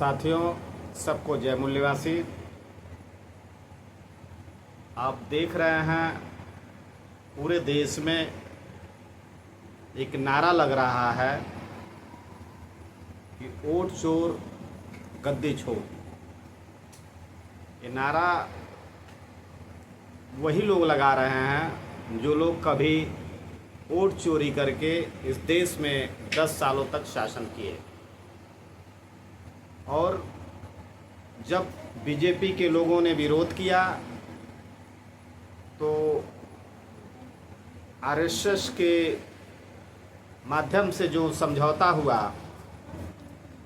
साथियों, सबको जय मूल्यवासी। आप देख रहे हैं पूरे देश में एक नारा लग रहा है कि वोट चोर गद्दी छोड़। ये नारा वही लोग लगा रहे हैं जो लोग कभी वोट चोरी करके इस देश में 10 सालों तक शासन किए, और जब बीजेपी के लोगों ने विरोध किया तो आरएसएस के माध्यम से जो समझौता हुआ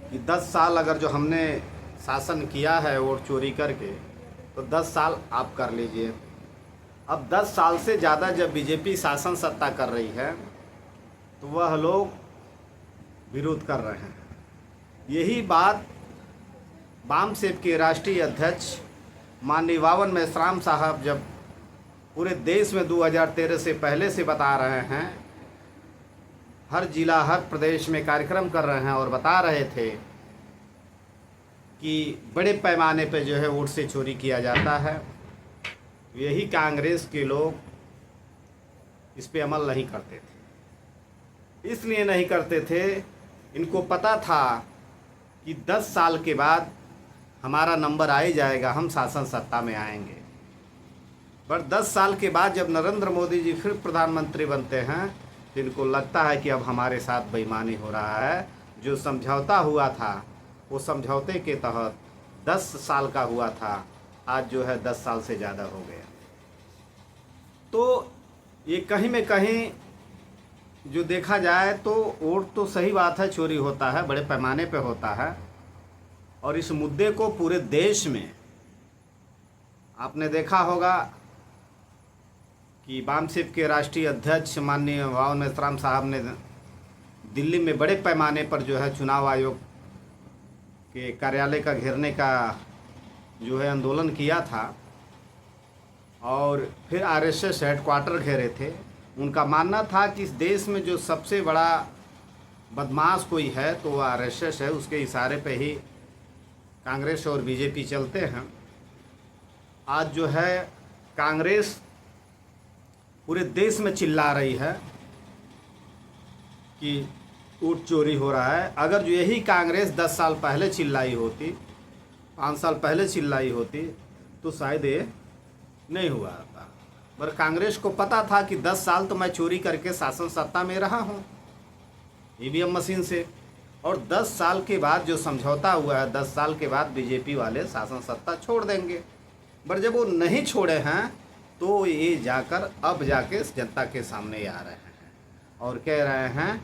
कि 10 साल अगर जो हमने शासन किया है वोट चोरी करके तो 10 साल आप कर लीजिए। अब 10 साल से ज़्यादा जब बीजेपी शासन सत्ता कर रही है तो वह लोग विरोध कर रहे हैं। यही बात वामसेप के राष्ट्रीय अध्यक्ष माननीय वावन मेश्राम साहब जब पूरे देश में 2013 से पहले से बता रहे हैं, हर जिला हर प्रदेश में कार्यक्रम कर रहे हैं और बता रहे थे कि बड़े पैमाने पर जो है वोट से चोरी किया जाता है, यही कांग्रेस के लोग इस पे अमल नहीं करते थे। इसलिए नहीं करते थे, इनको पता था कि 10 साल के बाद हमारा नंबर आ ही जाएगा, हम शासन सत्ता में आएंगे। पर 10 साल के बाद जब नरेंद्र मोदी जी फिर प्रधानमंत्री बनते हैं तो इनको लगता है कि अब हमारे साथ बेईमानी हो रहा है। जो समझौता हुआ था वो समझौते के तहत 10 साल का हुआ था, आज जो है 10 साल से ज़्यादा हो गया। तो ये कहीं में कहीं जो देखा जाए तो वोट तो सही बात है, चोरी होता है, बड़े पैमाने पे होता है। और इस मुद्दे को पूरे देश में आपने देखा होगा कि वामसेप के राष्ट्रीय अध्यक्ष माननीय वावन मेश्राम साहब ने दिल्ली में बड़े पैमाने पर जो है चुनाव आयोग के कार्यालय का घेरने का जो है आंदोलन किया था, और फिर आरएसएस हेडक्वार्टर घेरे थे। उनका मानना था कि इस देश में जो सबसे बड़ा बदमाश कोई है तो वो आरएसएस है, उसके इशारे पे ही कांग्रेस और बीजेपी चलते हैं। आज जो है कांग्रेस पूरे देश में चिल्ला रही है कि वोट चोरी हो रहा है। अगर जो यही कांग्रेस 10 साल पहले चिल्लाई होती, 5 साल पहले चिल्लाई होती तो शायद ये नहीं हुआ था। पर कांग्रेस को पता था कि 10 साल तो मैं चोरी करके शासन सत्ता में रहा हूँ ईवीएम मशीन से, और 10 साल के बाद जो समझौता हुआ है 10 साल के बाद बीजेपी वाले शासन सत्ता छोड़ देंगे। पर जब वो नहीं छोड़े हैं तो ये जाकर अब जाके जनता के सामने आ रहे हैं और कह रहे हैं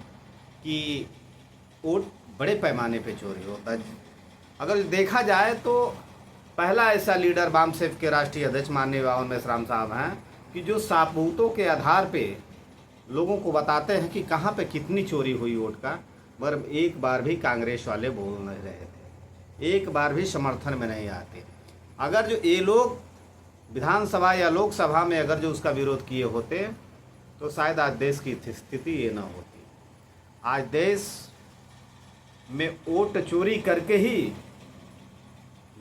कि वोट बड़े पैमाने पे चोरी होता है। अगर देखा जाए तो पहला ऐसा लीडर वामसेप के राष्ट्रीय अध्यक्ष माननीय वावन मेश्राम साहब हैं कि जो सबूतों के आधार पे लोगों को बताते हैं कि कहाँ पे कितनी चोरी हुई वोट का। पर एक बार भी कांग्रेस वाले बोल नहीं रहे थे, एक बार भी समर्थन में नहीं आते। अगर जो ये लोग विधानसभा या लोकसभा में अगर जो उसका विरोध किए होते तो शायद आज देश की स्थिति ये ना होती। आज देश में वोट चोरी करके ही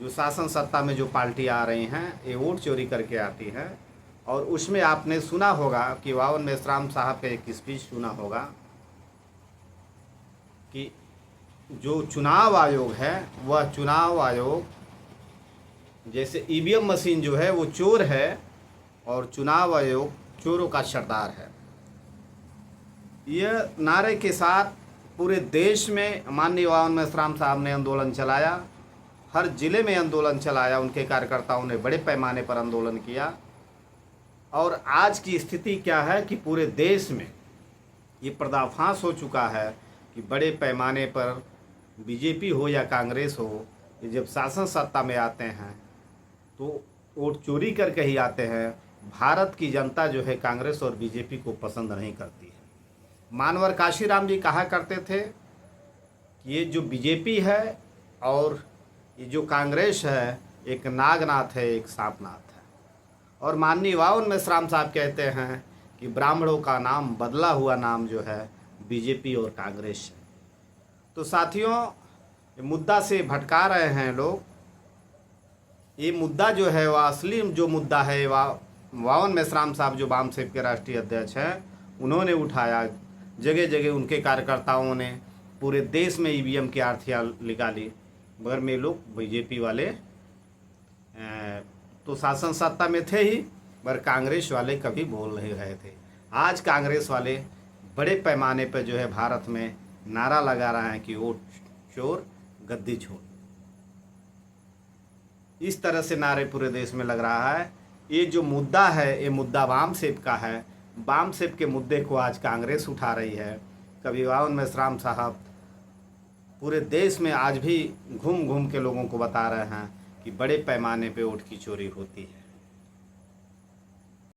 जो शासन सत्ता में जो पार्टी आ रही हैं ये वोट चोरी करके आती हैं। और उसमें आपने सुना होगा कि वावन मेश्राम साहब का एक स्पीच सुना होगा कि जो चुनाव आयोग है वह चुनाव आयोग जैसे ईवीएम मशीन जो है वो चोर है और चुनाव आयोग चोरों का सरदार है। यह नारे के साथ पूरे देश में माननीय वावन मेश्राम साहब ने आंदोलन चलाया, हर जिले में आंदोलन चलाया, उनके कार्यकर्ताओं ने बड़े पैमाने पर आंदोलन किया। और आज की स्थिति क्या है कि पूरे देश में ये पर्दाफाश हो चुका है कि बड़े पैमाने पर बीजेपी हो या कांग्रेस हो, ये जब शासन सत्ता में आते हैं तो वोट चोरी करके ही आते हैं। भारत की जनता जो है कांग्रेस और बीजेपी को पसंद नहीं करती है। मानवर काशीराम जी कहा करते थे कि ये जो बीजेपी है और ये जो कांग्रेस है एक नागनाथ है, एक सांपनाथ है। और माननीय वावन मेश्राम साहब कहते हैं कि ब्राह्मणों का नाम बदला हुआ नाम जो है बीजेपी और कांग्रेस है। तो साथियों, ये मुद्दा से भटका रहे हैं लोग। ये मुद्दा जो है वह असली जो मुद्दा है वह वावन मेश्राम साहब जो वामसेप के राष्ट्रीय अध्यक्ष हैं उन्होंने उठाया। जगह जगह उनके कार्यकर्ताओं ने पूरे देश में ईवीएम की आर्थियाँ निकाली, मगर में लोग बीजेपी वाले तो शासन सत्ता में थे ही, मगर कांग्रेस वाले कभी बोल नहीं रहे थे। आज कांग्रेस वाले बड़े पैमाने पर जो है भारत में नारा लगा रहे हैं कि वोट चोर गद्दी छोड़। इस तरह से नारे पूरे देश में लग रहा है। ये जो मुद्दा है ये मुद्दा वामसेप का है। वामसेप के मुद्दे को आज कांग्रेस उठा रही है। कभी वावन मेश्राम साहब पूरे देश में आज भी घूम घूम के लोगों को बता रहे हैं कि बड़े पैमाने पे वोट की चोरी होती है।